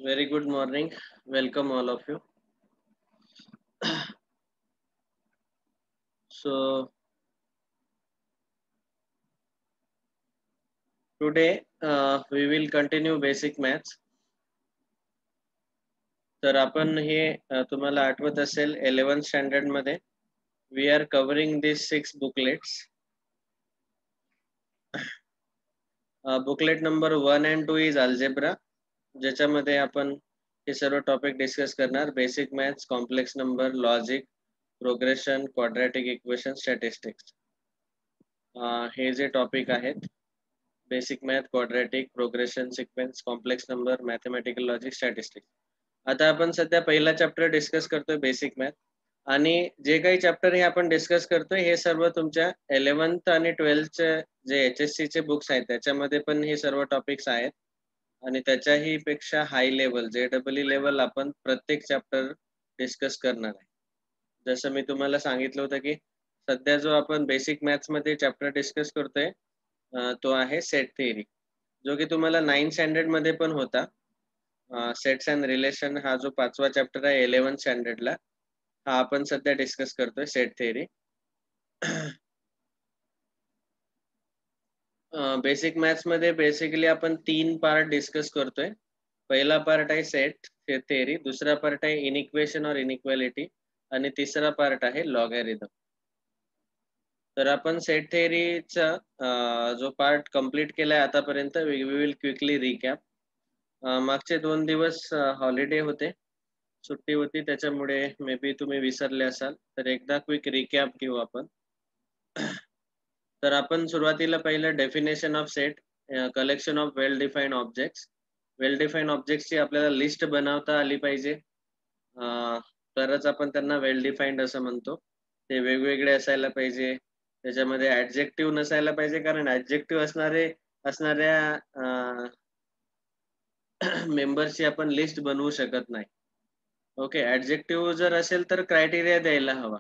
Very good morning. Welcome all of you. So today we will continue basic maths. तर आपण हे तुम्हाला आठवत असेल 11th स्टँडर्ड मध्ये we are covering these 6 booklets. Booklet number 1 and 2 is algebra, ज्याच्यामध्ये आपण हे सर्व टॉपिक डिस्कस करणार. Basic maths, complex number, logic, progression, quadratic equation, statistics. हे जे टॉपिक आहेत basic math, quadratic, progression, sequence, complex number, mathematical logic, statistics. आता आपण सध्या पहिला चॅप्टर डिस्कस करतोय बेसिक मॅथ, आणि जे काही चॅप्टर हे आपण डिस्कस करतोय हे सर्व तुमच्या 11th आणि 12th जे HSC चे बुक्स आहेत त्याच्यामध्ये पण हे सर्व टॉपिक्स आहेत, आणि त्याच्याही पेक्षा हाय लेवल JEE लेवल आपण प्रत्येक चॅप्टर डिस्कस करणार आहे. जसं मी तुम्हाला सांगितलं होतं की सध्या जो आपण बेसिक मॅथ्स मध्ये चॅप्टर डिस्कस करतोय तो आहे सेट थिअरी, जो की तुम्हाला 9th स्टँडर्ड मध्ये पण होता. सेट्स अँड रिलेशन हा जो 5वा चॅप्टर आहे 11th स्टँडर्डला, हा आपण सध्या डिस्कस करतोय सेट थिअरी. बेसिक मॅथ्स मध्ये बेसिकली आपण 3 पार्ट डिस्कस करतोय. पहिला पार्ट आहे सेट थिअरी, दुसरा पार्ट आहे इनइक्वेशन और इनइक्वालिटी, आणि तिसरा पार्ट आहे लॉगॅरिथम. तर आपण सेट थिअरीचा जो पार्ट कंप्लीट केलाय आतापर्यंत, वी विल क्विकली रिकॅप. मागचे 2 दिवस हॉलिडे होते, सुट्टी होती, त्याच्यामुळे मे बी तुम्ही विसरले असाल. तर एकदा क्विक रिकॅप घेऊ आपण. तर आपण सुरुवातीला पहिलं definition of set, collection of well defined objects. Well defined ऑब्जेक्ट्सची आपल्याला लिस्ट बनवता आली पाहिजे, तरच आपण त्यांना वेल डिफाईन्ड असं म्हणतो. ते वेगवेगळे असायला पाहिजे, त्याच्यामध्ये ॲडजेक्टिव्ह नसायला पाहिजे, कारण ॲडजेक्टिव्ह असणाऱ्या मेंबर्सची आपण लिस्ट बनवू शकत नाही. ओके, ॲडजेक्टिव्ह जर असेल तर क्रायटेरिया द्यायला हवा.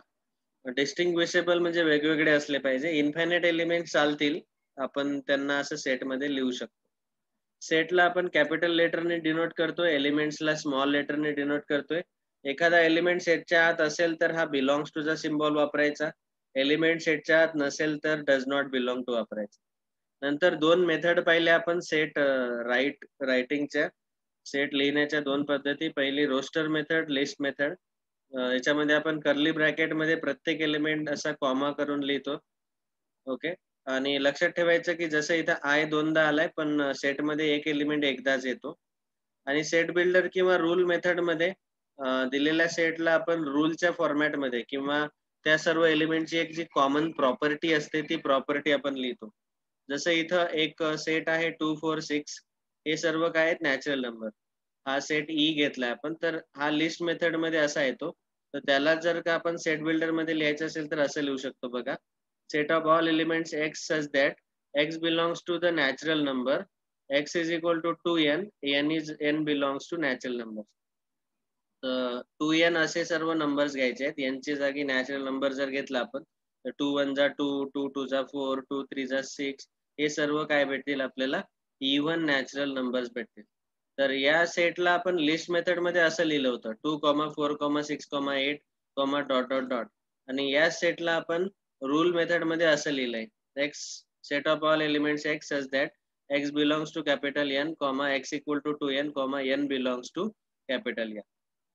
डिस्टिंग्विशेबल म्हणजे वेगवेगळे असले पाहिजे. इन्फायनाईट एलिमेंट चालतील, आपण त्यांना असं सेटमध्ये लिहू शकतो. सेटला आपण कॅपिटल लेटरने डिनोट करतोय, एलिमेंट्सला स्मॉल लेटरने डिनोट करतोय. एखादा एलिमेंट सेटच्या आत असेल तर हा बिलॉंग्स टू चा सिम्बॉल वापरायचा, एलिमेंट सेटच्या आत नसेल तर डज नॉट बिलॉंग टू वापरायचा. नंतर 2 मेथड पाहिले आपण सेट रायटिंगच्या. सेट लिहिण्याच्या 2 पद्धती. पहिली रोस्टर मेथड, लिस्ट मेथड. याच्यामध्ये आपण कर्ली ब्रॅकेट मध्ये प्रत्येक एलिमेंट असा कॉमा करून लिहितो. ओके, आणि लक्षात ठेवायचं की जसं इथं आय दोनदा आलाय, पण सेट मध्ये एक एलिमेंट एकदाच येतो. आणि सेट बिल्डर किंवा रूल मेथड मध्ये दिलेल्या सेटला आपण रूलच्या फॉर्मॅट मध्ये किंवा त्या सर्व एलिमेंटची एक जी कॉमन प्रॉपर्टी असते ती प्रॉपर्टी आपण लिहितो. जसं इथं एक सेट आहे 2 4 6, हे सर्व काय आहेत, नॅचरल नंबर. हा सेट ई घेतलाय आपण, तर हा लिस्ट मेथड मध्ये असा येतो. तर त्याला जर का आपण सेट बिल्डर मध्ये लिहायचं असेल तर असं लिहू शकतो बघा. Set of all elements x such that x belongs to the natural number, x is equal to 2n, n belongs to natural numbers. 2n असे सर्व नंबर्स घ्यायचे आहेत. यांची जागी नॅचरल नंबर जर घेतला आपण तर 2 1 जा 2, 2 2 जा 4, 2 3 जा 6, हे सर्व काय भेटतील आपल्याला, इव्हन नॅचरल नंबर्स भेटतील. तर या सेटला आपण लिस्ट मेथड मध्ये असं लिहिलं होतं 2 4 6 8 डॉट डॉट डॉट, आणि या सेटला आपण रूल मेथड मध्ये असं लिहिलंय x set of all elements x such that x belongs to capital N, x equal to 2n, n belongs to capital N.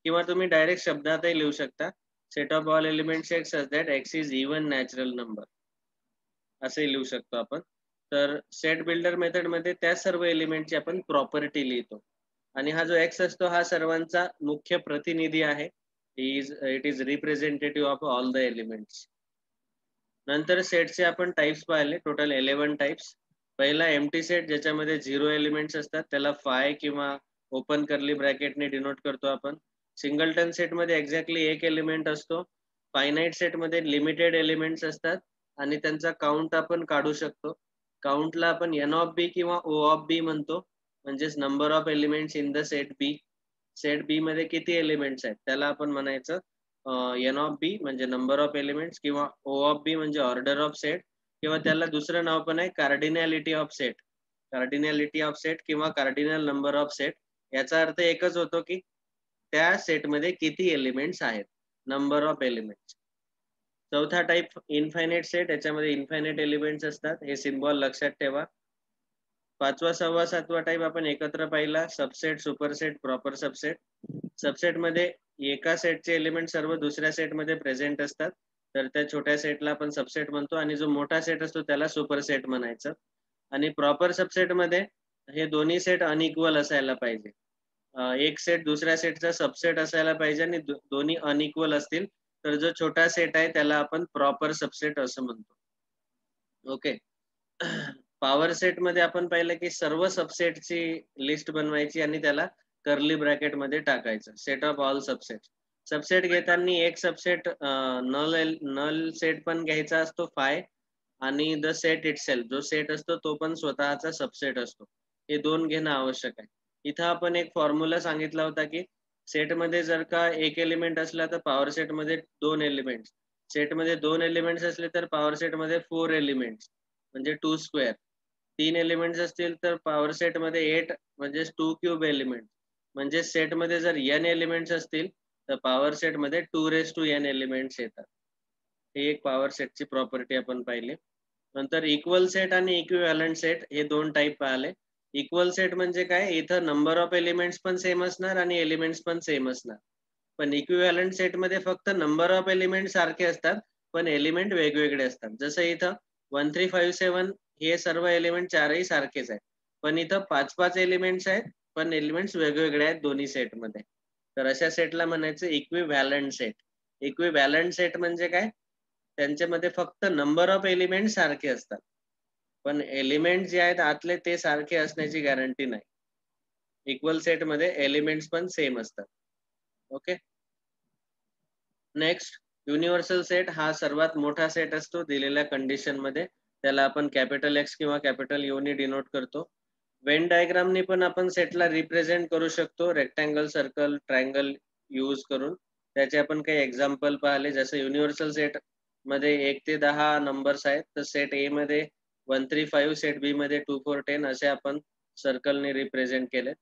किंवा तुम्ही डायरेक्ट शब्दातही लिहू शकता, set of all elements x such that x is even natural number, असे लिहू शकतो आपण. तर set builder method मध्ये त्या सर्व एलिमेंटची आपण प्रॉपर्टी लिहितो, आणि हा जो x असतो हा सर्वांचा मुख्य प्रतिनिधी आहे. It is representative of all the elements. नंतर सेटचे आपण टाइप्स पाहिले, टोटल 11 टाइप्स. पहिला एम्प्टी सेट, ज्याच्यामध्ये 0 एलिमेंट्स असतात, त्याला फाय किंवा ओपन कर्ली ब्रॅकेटने डिनोट करतो आपण. सिंगलटन सेट मध्ये एक्झॅक्टली एक एलिमेंट असतो. फायनाईट सेट मध्ये लिमिटेड एलिमेंट्स असतात आणि त्यांचा काउंट आपण काढू शकतो. काउंटला आपण n ऑफ बी किंवा o ऑफ बी म्हणतो, म्हणजेच number of elements in the set b. Set b मध्ये किती एलिमेंट्स आहेत त्याला आपण म्हणायचं n ऑफ बी म्हणजे नंबर ऑफ एलिमेंट्स, किंवा o ऑफ बी म्हणजे ऑर्डर ऑफ सेट, किंवा त्याला दुसरं नाव पण आहे कार्डिनॅलिटी ऑफ सेट. कार्डिनॅलिटी ऑफ सेट किंवा कार्डिनल नंबर ऑफ सेट, याचा अर्थ एकच होतो की त्या सेटमध्ये किती एलिमेंट्स आहेत, नंबर ऑफ एलिमेंट्स. चौथा टाइप इनफायनाइट सेट, याच्यामध्ये इनफायनाइट एलिमेंट्स असतात, हे सिम्बॉल लक्षात ठेवा. पाचवा, सहावा, सातवा टाइप आपण एकत्र पाहिला, subset, superset, proper subset. Subset मध्ये एका सेटचे एलिमेंट सर्व दुसऱ्या सेटमध्ये प्रेझेंट असतात, तर त्या छोट्या सेटला आपण सबसेट म्हणतो, आणि जो मोठा सेट असतो त्याला सुपरसेट म्हणायचं. आणि प्रॉपर सबसेट मध्ये हे दोन्ही सेट अनइक्वल असायला पाहिजे. एक सेट दुसऱ्या सेटचा सबसेट असायला पाहिजे, आणि दोन्ही अनइक्वल असतील तर जो छोटा सेट आहे त्याला आपण प्रॉपर सबसेट असं म्हणतो. ओके. पॉवर सेट मध्ये आपण पाहिलं की सर्व सबसेटची लिस्ट बनवायची आणि त्याला कर्ली ब्रॅकेट मध्ये टाकायचं, set of all subset. Subset घेताना एक सबसेट नल सेट पण घ्यायचा असतो फाय, आणि द सेट इटसेल्फ जो सेट असतो तो पण स्वतःचा सबसेट असतो. हे दोन घेणं आवश्यक आहे. इथं आपण एक फॉर्म्युला सांगितला होता की सेट मध्ये जर का एक एलिमेंट असला तर पॉवर सेट मध्ये दोन एलिमेंट, सेट मध्ये दोन एलिमेंट्स असले तर पॉवर सेट मध्ये 4 एलिमेंट्स म्हणजे 2 स्क्वेअर. 3 एलिमेंट्स असतील तर पॉवर सेट मध्ये 8 म्हणजे 2 क्यूब एलिमेंट. म्हणजे सेट मध्ये जर n एलिमेंट्स असतील तर पॉवर सेट मध्ये 2n एलिमेंट्स येतात. ही एक पॉवर सेटची प्रॉपर्टी आपण पाहिली. नंतर इक्वल सेट आणि इक्विव्हॅलंट सेट हे दोन टाइप पाहिले. इक्वल सेट म्हणजे काय, इथं नंबर ऑफ एलिमेंट्स पण सेम असणार आणि एलिमेंट्स पण सेम असणार. पण इक्विव्हॅलंट सेट मध्ये फक्त नंबर ऑफ एलिमेंट सारखे असतात पण एलिमेंट वेगवेगळे असतात. जसं इथं 1 3 5 7 हे सर्व एलिमेंट चारही सारखेच आहेत, पण इथं 5 एलिमेंट्स आहेत पण एलिमेंट्स वेगवेगळे आहेत दोन्ही सेट मध्ये. तर अशा सेटला म्हणायचं इक्विव्हॅलंट सेट. इक्विव्हॅलंट सेट म्हणजे काय, त्यांच्यामध्ये फक्त नंबर ऑफ एलिमेंट सारखे असतात पण एलिमेंट जे आहेत आतले ते सारखे असण्याची गॅरंटी नाही. इक्वल सेट मध्ये एलिमेंट्स पण सेम असतात. ओके. नेक्स्ट, युनिव्हर्सल सेट हा सर्वात मोठा सेट असतो दिलेल्या कंडिशन मध्ये, त्याला आपण कॅपिटल एक्स किंवा कॅपिटल यू ने डिनोट करतो. वेन डायग्रामने पण आपण सेटला रिप्रेझेंट करू शकतो, रेक्टँगल, सर्कल, ट्रायंगल यूज करून. त्याचे आपण काही एक्झाम्पल पाहिले, जसं युनिव्हर्सल सेट मध्ये 1 ते 10 नंबर्स आहेत, तर सेट ए मध्ये 1 3 5, सेट बी मध्ये 2 4 10 असे आपण सर्कलने रिप्रेझेंट केले.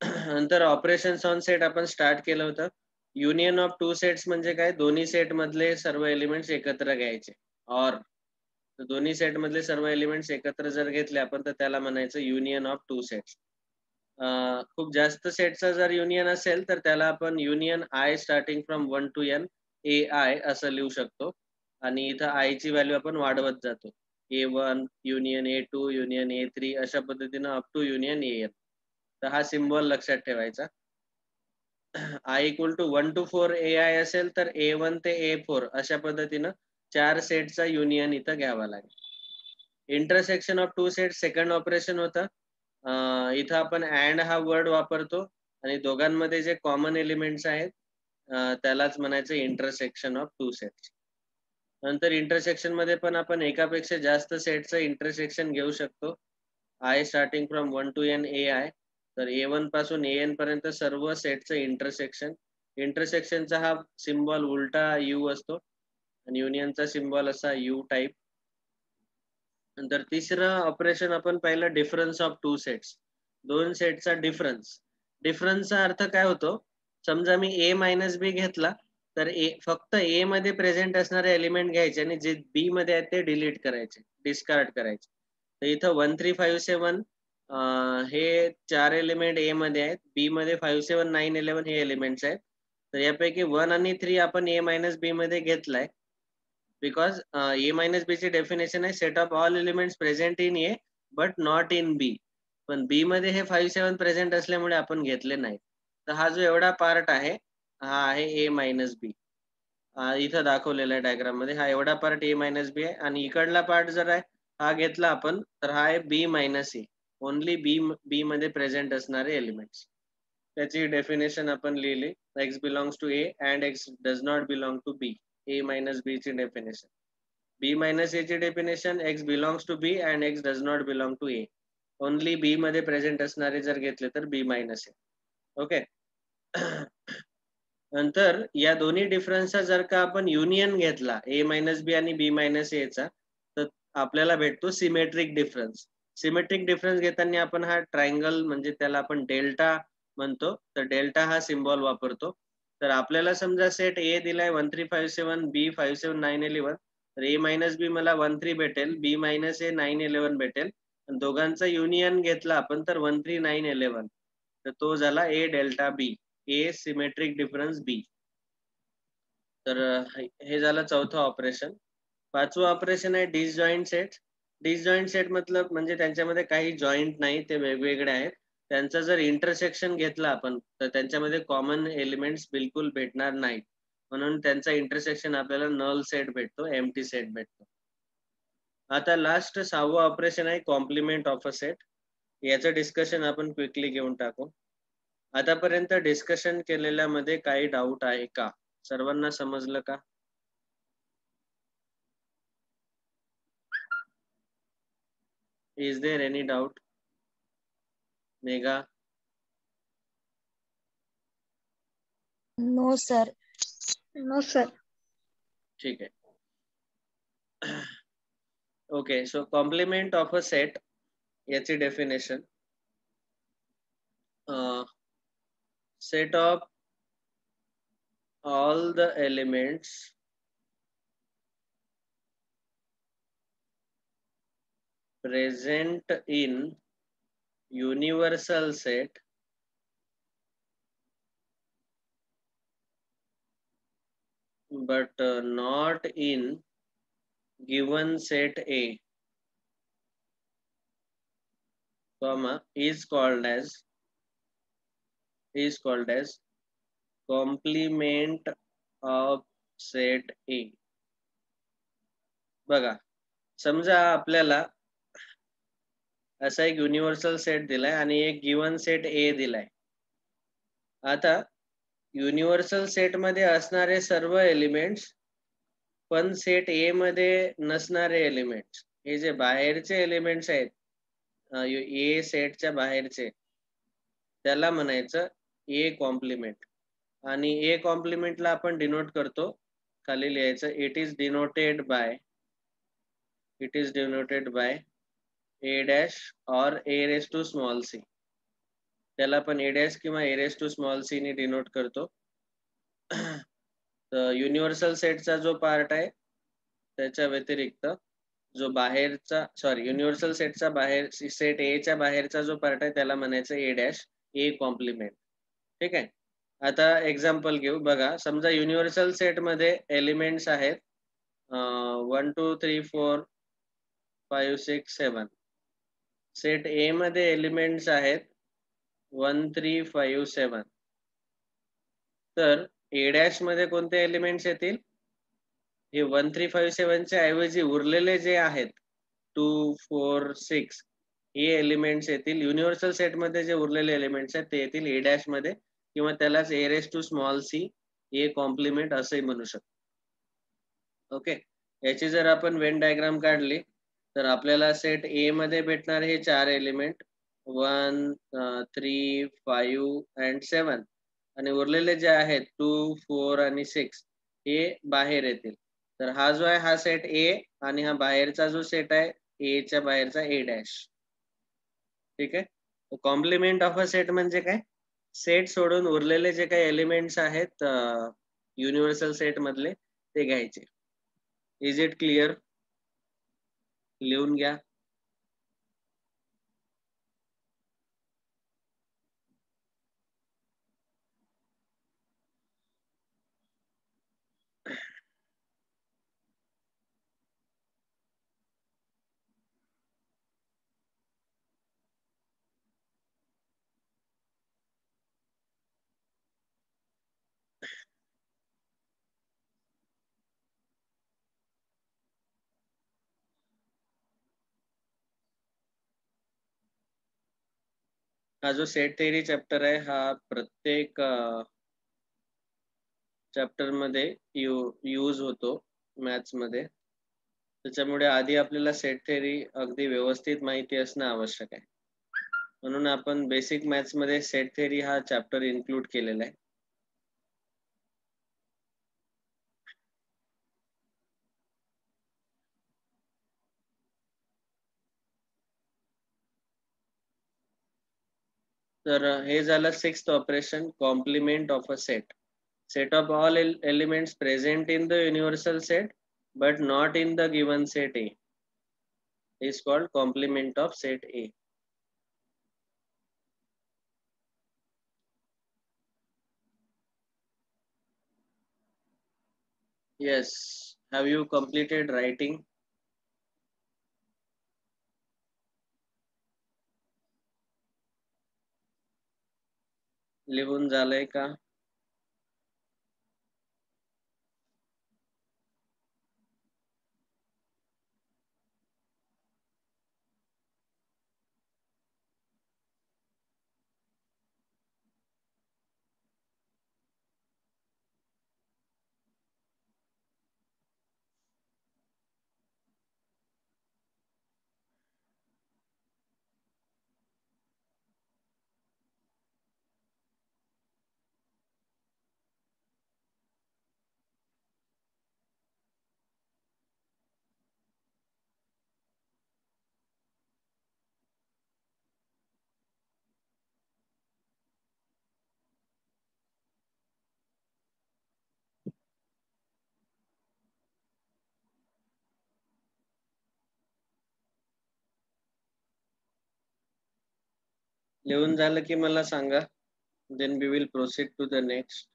नंतर ऑपरेशन्स ऑन सेट आपण स्टार्ट केलं होतं. युनियन ऑफ टू सेट्स म्हणजे काय, दोन्ही सेट मधले सर्व एलिमेंट्स एकत्र घ्यायचे. ऑर दोन्ही सेट मधले सर्व एलिमेंट्स एकत्र जर घेतले आपण तर त्याला म्हणायचं युनियन ऑफ टू सेट्स. खूप जास्त सेटचा जर युनियन असेल तर त्याला आपण union I starting from 1 to n A I असं लिहू शकतो, आणि इथं आय ची व्हॅल्यू आपण वाढवत जातो. A1 union A2 union A3 अशा पद्धतीनं अप टू युनियन AN. तर हा सिम्बॉल लक्षात ठेवायचा. I equal to 1 to 4 AI असेल तर A1 ते A4 अशा पद्धतीनं 4 सेटचा युनियन इथं घ्यावा लागेल. Intersection of two set second operation होतं. इथं आपण अँड हा वर्ड वापरतो आणि दोघांमध्ये जे कॉमन एलिमेंट्स आहेत त्यालाच म्हणायचं इंटरसेक्शन ऑफ टू सेट्स. नंतर इंटरसेक्शन मध्ये पण आपण एकापेक्षा जास्त सेटचं इंटरसेक्शन घेऊ शकतो. I starting from 1 to n AI, तर A1 पासून AN पर्यंत सर्व सेटचं इंटरसेक्शन. इंटरसेक्शनचा हा सिम्बॉल उलटा यू असतो आणि युनियनचा सिम्बॉल असा यू टाइप. नंतर तिसरं ऑपरेशन आपण पाहिलं डिफरन्स ऑफ टू सेट्स, दोन सेटचा डिफरन्स. डिफरन्सचा अर्थ काय होतो, समजा मी A मायनस बी घेतला तर फक्त A मध्ये प्रेझेंट असणारे एलिमेंट घ्यायचे आणि जे B मध्ये आहेत ते डिलीट करायचे, डिस्कार्ड करायचे. तर इथं 1 3 5 7 हे 4 एलिमेंट A मध्ये आहेत, B मध्ये 5 7 9 11 हे एलिमेंट्स आहेत. तर यापैकी 1 आणि 3 आपण A मायनस बी मध्ये घेतलाय, बिकॉज A मायनस बी ची डेफिनेशन आहे set of all elements present in A but not in B. पण B मध्ये हे 5 7 प्रेझेंट असल्यामुळे आपण घेतले नाही. तर हा जो एवढा पार्ट आहे हा आहे A मायनस बी. इथं दाखवलेला आहे डायग्राम मध्ये, हा एवढा पार्ट A मायनस बी आहे, आणि इकडला पार्ट जर आहे हा घेतला आपण तर हा आहे B minus a, only b मध्ये प्रेझेंट असणारे एलिमेंट्स. त्याची डेफिनेशन आपण लिहिली, x belongs to A and x does not belong to B. A minus b ची डेफिनेशन, B मायनस ए ची definition x belongs to B and x does not belong to A. Only B मध्ये present असणारे जर घेतले तर B minus ए. Okay. नंतर या दोन्ही डिफरन्सचा जर का आपण युनियन घेतला A मायनस बी आणि B मायनस ए चा, तर आपल्याला भेटतो सिमेट्रिक डिफरन्स. सिमेट्रिक डिफरन्स घेताना आपण हा ट्रायंगल म्हणजे त्याला आपण डेल्टा म्हणतो, तर डेल्टा हा सिम्बॉल वापरतो. तर आपल्याला समजा सेट ए दिलाय 1 3 5 7 बी 5 7 9 11, तर ए मायनस बी मला 1 3 भेटेल, बी मायनस ए 9 11 भेटेल. दोघांचा युनियन घेतला आपण तर 1 3 9 11, तर तो झाला ए डेल्टा बी, ए सिमेट्रिक डिफरन्स बी. तर हे झालं चौथं ऑपरेशन. पाचवं ऑपरेशन आहे डिसजॉइंट सेट. डिसजॉइंट सेट मतलब म्हणजे त्यांच्यामध्ये काही जॉईंट नाही, ते वेगवेगळे आहेत. त्यांचा जर इंटरसेक्शन घेतला आपण तर त्यांच्यामध्ये कॉमन एलिमेंट्स बिलकुल भेटणार नाहीत, म्हणून त्यांचा इंटरसेक्शन आपल्याला नल सेट भेटतो, एम्प्टी सेट भेटतो. आता लास्ट सहावं ऑपरेशन आहे कॉम्प्लिमेंट ऑफ अ सेट. याचं डिस्कशन आपण क्विकली घेऊन टाकू. आतापर्यंत डिस्कशन केलेल्या मध्ये काही डाऊट आहे का? सर्वांना समजलं का? Is there any doubt? Megha? No sir. No sir. ठीक आहे. Okay, so complement of a set याची definition, set of all the elements present in universal set but not in given set A, comma, is called as complement of set A. बघा, समजा आपल्याला असा एक universal set दिलाय आणि एक given set ए दिलाय. आता युनिव्हर्सल सेट मध्ये असणारे सर्व एलिमेंट्स पण सेट ए मध्ये नसणारे एलिमेंट्स, हे जे बाहेरचे एलिमेंट्स आहेत ए सेटच्या बाहेरचे, त्याला म्हणायचं ए कॉम्प्लिमेंट. आणि ए कॉम्प्लिमेंटला आपण डिनोट करतो, खाली लिहायचं it is denoted by A dash और ए रेस टू स्मॉल सी. त्याला आपण ए डॅश किंवा ए रेस टू स्मॉल सी ने डिनोट करतो. तर युनिव्हर्सल सेटचा जो पार्ट आहे त्याच्या व्यतिरिक्त जो बाहेरचा युनिव्हर्सल सेटचा बाहेर सेट ए च्या बाहेरचा जो पार्ट आहे त्याला म्हणायचं ए डॅश, ए कॉम्प्लिमेंट. ठीक आहे. आता एक्झाम्पल घेऊ. बघा, समजा युनिव्हर्सल सेट मध्ये एलिमेंट्स आहेत 1 2 3 4 5 6 7. सेट ए मध्ये एलिमेंट्स आहेत 1 3 5 7. तर ए डॅश मध्ये कोणते एलिमेंट्स येतील? हे 1 3 5 7 च्या ऐवजी उरलेले जे आहेत 2 4 6 हे एलिमेंट्स येतील. युनिव्हर्सल सेट मध्ये जे उरलेले एलिमेंट्स आहेत ते येतील ए डॅश मध्ये, किंवा त्यालाच a raise to small c, a complement असंही म्हणू शकतो. ओके, याची जर आपण वेन डायग्राम काढली तर आपल्याला सेट ए मध्ये भेटणार हे चार एलिमेंट 1 3 5 अँड 7, आणि उरलेले जे आहेत 2 4 आणि 6 हे बाहेर येतील. तर हा जो आहे हा सेट ए, आणि हा बाहेरचा जो सेट आहे ए च्या बाहेरचा ए डॅश. ठीक आहे. कॉम्प्लिमेंट ऑफ अ सेट म्हणजे काय? सेट सोडून उरलेले जे काही एलिमेंट्स आहेत युनिव्हर्सल सेट मधले ते घ्यायचे. Is it clear? लिहून घ्या. हा जो सेट थेअरी चॅप्टर आहे हा प्रत्येक चॅप्टर मध्ये यूज होतो मॅथ्स मध्ये. त्याच्यामुळे आधी आपल्याला सेट थेअरी अगदी व्यवस्थित माहिती असणं आवश्यक आहे. म्हणून आपण बेसिक मॅथ्स मध्ये सेट थेअरी हा चॅप्टर इन्क्लूड केलेला आहे. तर हे झालं sixth operation, complement of a set. Set of all elements present in the universal set but not in the given set A is called complement of set A. Yes, have you completed writing? लिहून झालंय का? लिहून झालं की मला सांगा. Then we will proceed to the next.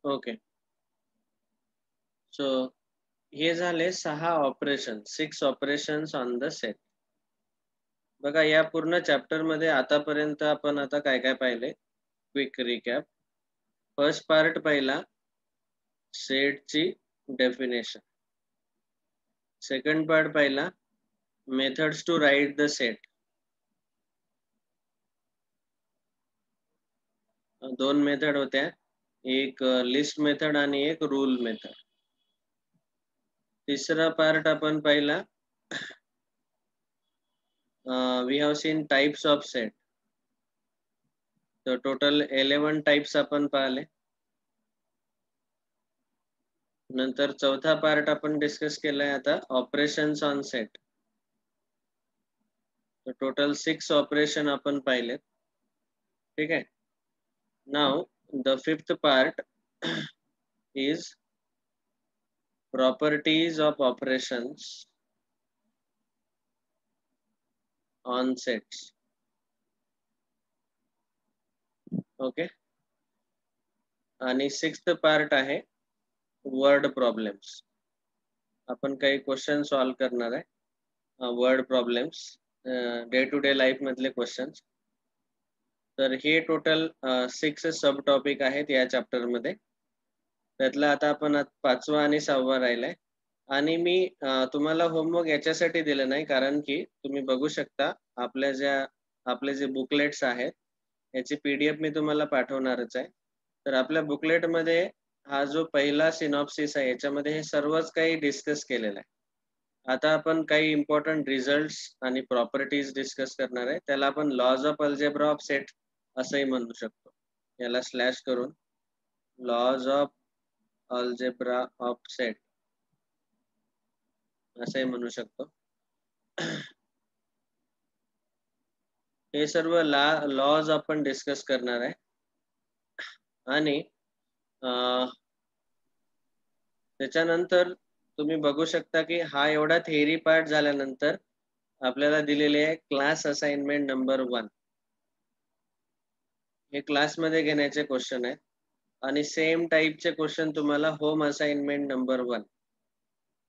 Okay. So हे झाले 6 operation, 6 operations on the set. बघा या पूर्ण चॅप्टर मध्ये आतापर्यंत आपण आता काय काय पाहिले? Quick recap. फर्स्ट पार्ट पहिला, सेटची डेफिनेशन. सेकंड पार्ट पहिला, methods to write the set. दोन मेथड होत्या, एक लिस्ट मेथड आणि एक रूल मेथड. तिसरा पार्ट आपण पहिला, we have seen types of set. तर टोटल 11 टाइप्स आपण पाहिले. नंतर चौथा पार्ट आपण डिस्कस केलाय आता, ऑपरेशन्स ऑन सेट. तर टोटल 6 ऑपरेशन आपण पाहिले. ठीक आहे. Now the fifth part is properties of operations on sets. Okay. आणि सिक्स्थ पार्ट आहे वर्ड प्रॉब्लेम्स. आपण काही क्वेश्चन सॉल्व करणार आहे, word problems, day to day life मधले क्वेश्चन्स. तर हे टोटल 6 सब टॉपिक आहेत या चॅप्टर मध्ये. त्यातला आता आपण 5वा आणि 6वा राहिलाय. आणि मी तुम्हाला होमवर्क याच्यासाठी दिलं नाही कारण की तुम्ही बघू शकता आपले जे बुकलेट्स आहेत याची PDF मी तुम्हाला पाठवणारच आहे. तर आपल्या बुकलेट मध्ये हा जो पहिला सिनॉप्सिस आहे याच्यामध्ये हे सर्वच काही डिस्कस केलेलं आहे. आता आपण काही इम्पॉर्टंट रिझल्ट्स आणि प्रॉपर्टीज डिस्कस करणार आहे. त्याला आपण laws of algebra of set असंही म्हणू शकतो. याला स्लॅश करून laws of algebra of set असंही म्हणू शकतो. हे सर्व लॉज आपण डिस्कस करणार आहे. आणि त्याच्यानंतर तुम्ही बघू शकता की हा एवढा थेअरी पार्ट झाल्यानंतर आपल्याला दिलेले आहे क्लास असाइनमेंट नंबर 1. हे क्लासमध्ये घेण्याचे क्वेश्चन आहेत आणि सेम टाईपचे क्वेश्चन तुम्हाला होम असाइनमेंट नंबर 1.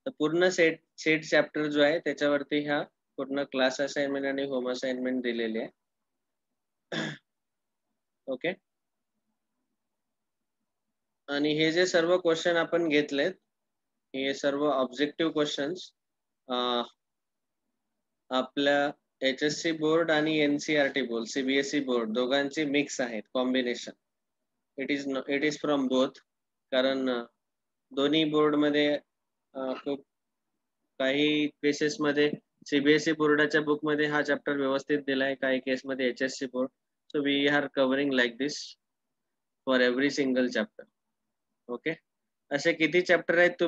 तर पूर्ण सेट चॅप्टर जो आहे त्याच्यावरती ह्या पूर्ण क्लास असाइनमेंट आणि होम असाइनमेंट दिलेली आहे. ओके. आणि हे जे सर्व क्वेश्चन आपण घेतलेत हे सर्व ऑब्जेक्टिव्ह क्वेश्चन्स आपल्या HSC बोर्ड आणि NCERT बोर्ड, CBSE बोर्ड दोघांचे मिक्स आहेत, combination. It is from both. कारण दोन्ही बोर्ड मध्ये खूप काही केसेस मध्ये CBSE बोर्डाच्या बुक मध्ये हा चॅप्टर व्यवस्थित दिलाय, काही केस मध्ये HSC board. So we are covering like this for every single chapter. Okay, असे किती चॅप्टर आहेत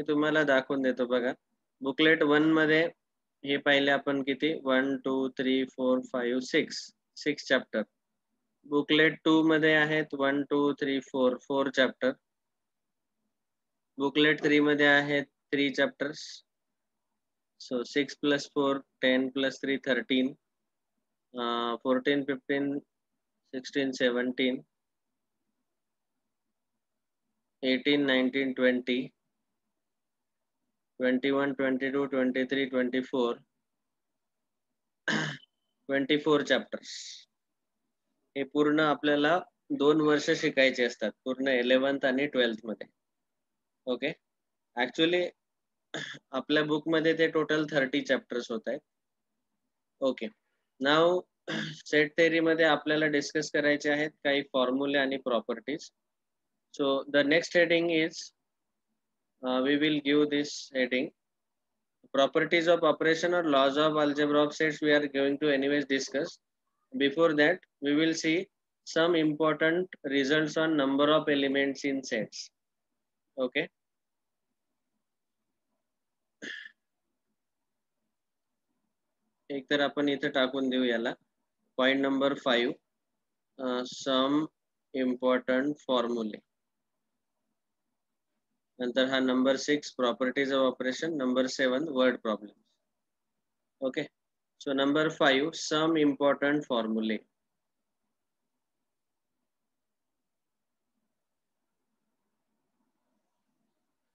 तुम्हाला दाखवून देतो बघा. बुकलेट 1 मध्ये हे पाहिले आपण किती 1 2 3 4 5 6 चॅप्टर. बुकलेट 2 मध्ये आहेत 1 2 3 4 चॅप्टर. बुकलेट 3 मध्ये आहेत 3 चॅप्टर्स. So 6 + 4 10 + 3 13 14 15 16 17 18 19 20 21 22 23 24 24 chapters. हे पूर्ण आपल्याला 2 वर्ष शिकायचे असतात, पूर्ण 11th आणि 12th मध्ये. ओके, ऍक्च्युली आपल्या बुक मध्ये ते टोटल 30 चॅप्टर्स होत आहेत. ओके, नाव सेट थेअरी मध्ये आपल्याला डिस्कस करायचे आहेत काही फॉर्म्युले आणि properties. So the next heading is we will give this heading properties of operation or laws of algebra of sets. We are going to anyways discuss. Before that, we will see some important results on number of elements in sets. Okay, एक तर आपण इथे टाकून देऊ याला point number 5 सम important फॉर्म्युले. नंतर हा number 6 properties of operation, number 7 word problem. Okay, so number 5 some important formulae.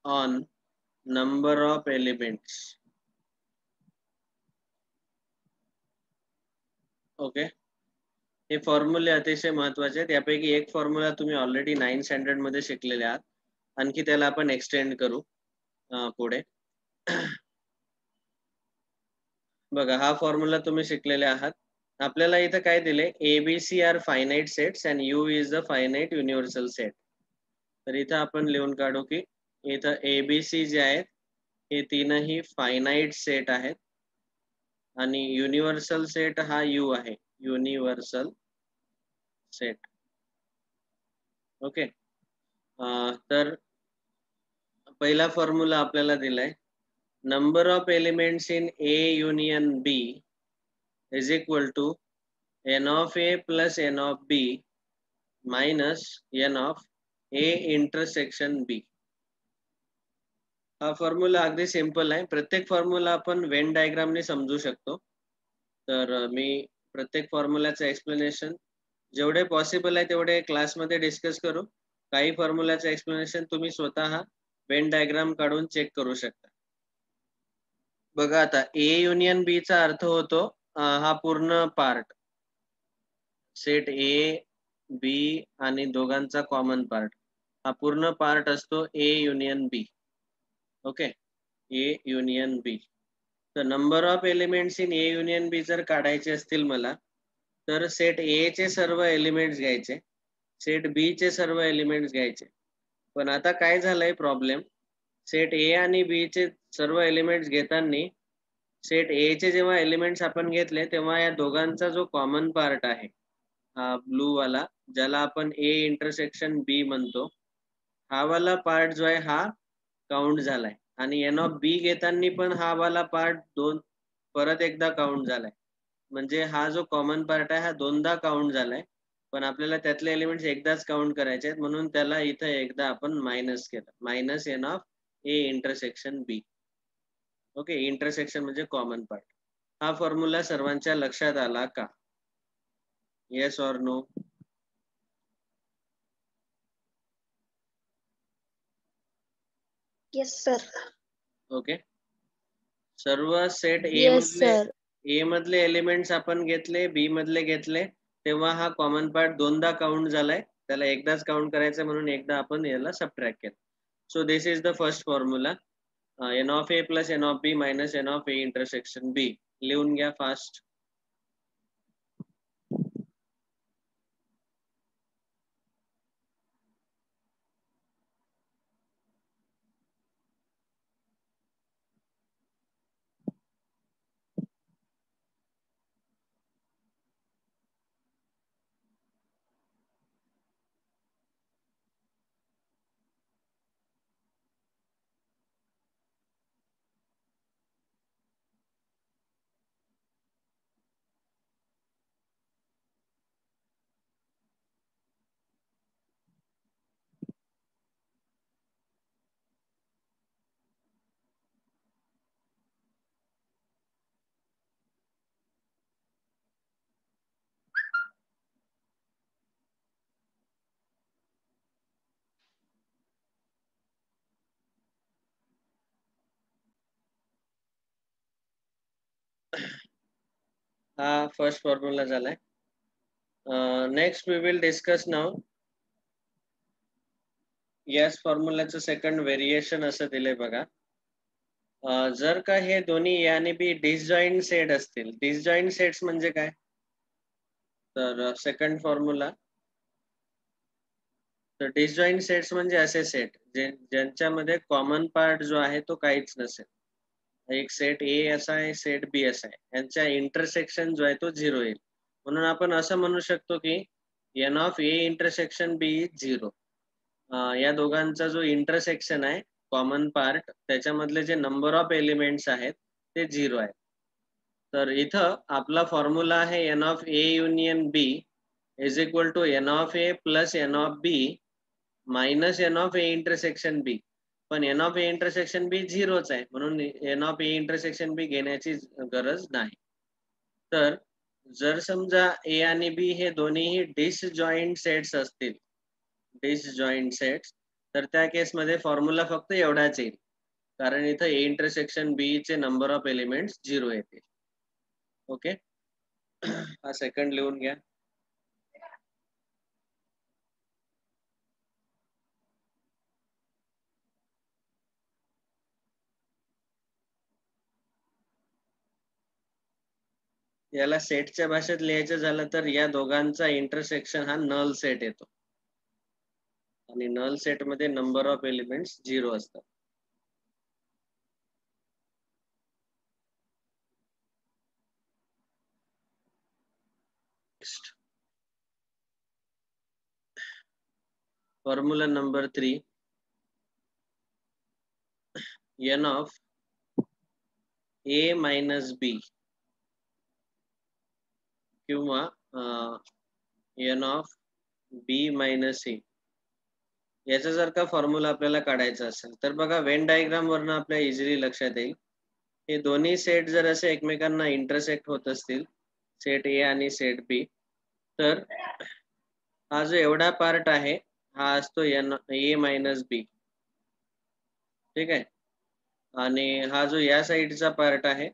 On number of elements. Okay, हे फॉर्म्युले अतिशय महत्वाचे आहेत. यापैकी एक फॉर्म्युला तुम्ही ऑलरेडी 9th स्टँडर्ड मध्ये शिकलेले आहात, आणखी त्याला आपण एक्सटेंड करू पुढे. बघा, हा फॉर्म्युला तुम्ही शिकलेले आहात. आपल्याला इथं काय दिले, ABC are finite sets and U is the finite universal set. तर इथं आपण लिहून काढू की इथं ABC जे आहेत हे तीनही फायनाइट सेट आहेत आणि युनिव्हर्सल सेट हा U आहे, युनिव्हर्सल सेट. ओके, तर पहिला फॉर्म्युला आपल्याला दिलाय, number of elements in A union B is equal to N of A plus N of B minus N of A intersection B. हा formula अगदी simple आहे. प्रत्येक फॉर्म्युला आपण वेन डायग्रामने समजू शकतो. तर मी प्रत्येक फॉर्म्युलाचं एक्सप्लेनेशन जेवढे पॉसिबल आहे तेवढे क्लासमध्ये डिस्कस करू. काही फॉर्म्युलाचं एक्सप्लेनेशन तुम्ही स्वतः वेन डायग्राम काढून चेक करू शकता. बघा आता A युनियन B चा अर्थ होतो हा पूर्ण पार्ट, सेट A B आणि दोघांचा कॉमन पार्ट, हा पूर्ण पार्ट असतो A union B. Okay, A union B. तर number of elements in A union B जर काढायचे असतील मला, तर सेट A चे सर्व एलिमेंट्स घ्यायचे, सेट B चे सर्व एलिमेंट्स घ्यायचे. पण आता काय झालंय प्रॉब्लेम, सेट A आणि B चे सर्व एलिमेंट्स घेताना सेट A चे जेव्हा एलिमेंट्स आपण घेतले तेव्हा या दोघांचा जो कॉमन पार्ट आहे, हा ब्लू वाला, ज्याला आपण A इंटरसेक्शन B म्हणतो, हा वाला पार्ट जो आहे हा काउंट झालाय आणि N of B घेताना पण हा वाला पार्ट परत एकदा काउंट झालाय. म्हणजे हा जो कॉमन पार्ट आहे हा दोनदा काउंट झालाय, पण आपल्याला त्यातले एलिमेंट्स एकदाच काउंट करायचे आहेत, म्हणून त्याला इथं एकदा आपण मायनस केलं, minus N of A intersection B. Okay, intersection म्हणजे कॉमन पार्ट. हा फॉर्म्युला सर्वांच्या लक्षात आला का? Yes or no? Yes sir. Okay, सर्व सेट A मधले एलिमेंट्स आपण घेतले, B मधले घेतले, तेव्हा हा कॉमन पार्ट दोनदा काउंट झालाय, त्याला एकदाच काउंट करायचं म्हणून एकदा आपण याला सबट्रॅक्ट केलं. So this is the first formula, N of A plus N of B minus N of A intersection B. लिहून घ्या फास्ट. हा फर्स्ट फॉर्म्युला झालाय. नेक्स्ट वी विल डिस्कस नाव याच फॉर्म्युलाचं सेकंड व्हेरिएशन असं दिलंय बघा. जर का हे दोन्ही ए आणि बी डिसजॉईंट सेट असतील, डिसजॉईंट सेट्स म्हणजे काय, तर सेकंड फॉर्म्युला, तर डिसजॉईंट सेट्स म्हणजे असे सेट ज्यांच्यामध्ये कॉमन पार्ट जो आहे तो काहीच नसेल. एक सेट ए असा आहे, सेट बी असा आहे, यांचा इंटरसेक्शन जो आहे तो 0 येईल. म्हणून आपण असं म्हणू शकतो की N of A intersection B is 0. या दोघांचा जो इंटरसेक्शन आहे कॉमन पार्ट, त्याच्यामधले जे नंबर ऑफ एलिमेंट्स आहेत ते 0 आहे. तर इथं आपला फॉर्म्युला आहे n of A union B is equal to n of A plus n of B minus n of A intersection B. पण n of A intersection B 0च आहे, म्हणून n of A intersection B घेण्याची गरज नाही. तर जर समजा ए आणि बी हे दोन्हीही डिसजॉईंट सेट्स असतील, डिसजॉईंट सेट्स, तर त्या केसमध्ये फॉर्म्युला फक्त एवढाच येईल, कारण इथं ए इंटरसेक्शन बी चे नंबर ऑफ एलिमेंट्स 0 येतील. ओके. हा सेकंड लिहून घ्या. याला सेटच्या भाषेत लिहायचं झालं तर या दोघांचा इंटरसेक्शन हा नल सेट येतो, आणि नल सेट मध्ये नंबर ऑफ एलिमेंट्स 0 असतात. Formula number 3, n of A minus B किंवा n of B minus A, याचा जर का फॉर्म्युला आपल्याला काढायचा असेल तर बघा वेन डायग्राम वरनं आपल्या इझिली लक्षात येईल. हे दोन्ही सेट जर असे एकमेकांना इंटरसेक्ट होत असतील, सेट ए आणि सेट बी, तर हा जो एवढा पार्ट आहे हा असतो एन ए मायनस बी, ठीक आहे. आणि हा जो या साईडचा पार्ट आहे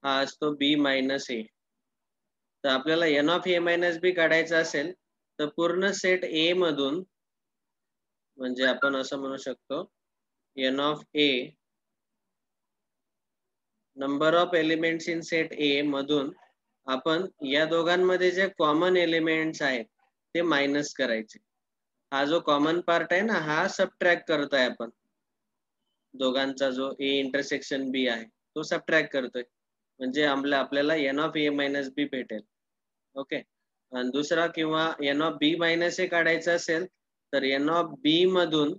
हा असतो बी मायनस ए. तर आपल्याला एन ऑफ ए मायनस बी काढायचा असेल तर पूर्ण सेट ए मधून, म्हणजे आपण असं म्हणू शकतो N of A number of elements in set A मधून आपण या दोघांमध्ये जे कॉमन एलिमेंट्स आहेत ते मायनस करायचे. हा जो कॉमन पार्ट आहे ना हा सबट्रॅक्ट करतोय आपण, दोघांचा जो ए इंटरसेक्शन बी आहे तो सबट्रॅक्ट करतोय, म्हणजे आपल्याला एन ऑफ ए मायनस बी भेटेल. ओके. आणि दुसरा किंवा एन ऑफ बी मायनस ए काढायचा असेल तर एन ऑफ बी मधून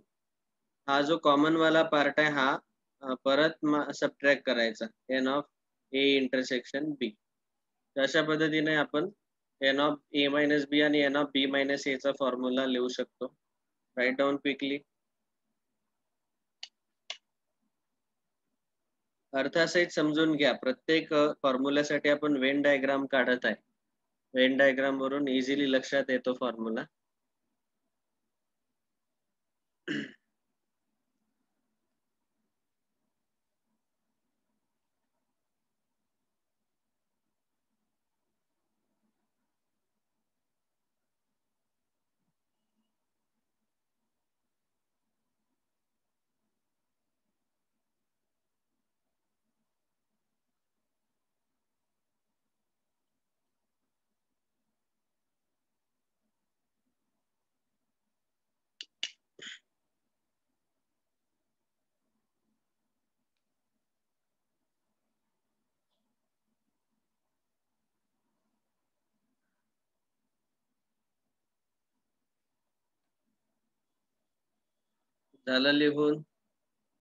हा जो कॉमन वाला पार्ट आहे हा परत सबट्रॅक्ट करायचा एन ऑफ ए इंटरसेक्शन बी. अशा पद्धतीने आपण एन ऑफ ए मायनस बी आणि एन ऑफ बी मायनस ए चा फॉर्म्युला लिहू शकतो. Right down quickly. अर्थासहित समजून घ्या, प्रत्येक फॉर्म्युल्यासाठी आपण वेन डायग्राम काढत आहे. वेन डायग्राम वरून इझिली लक्षात येतो फॉर्म्युला. झालं लिहून.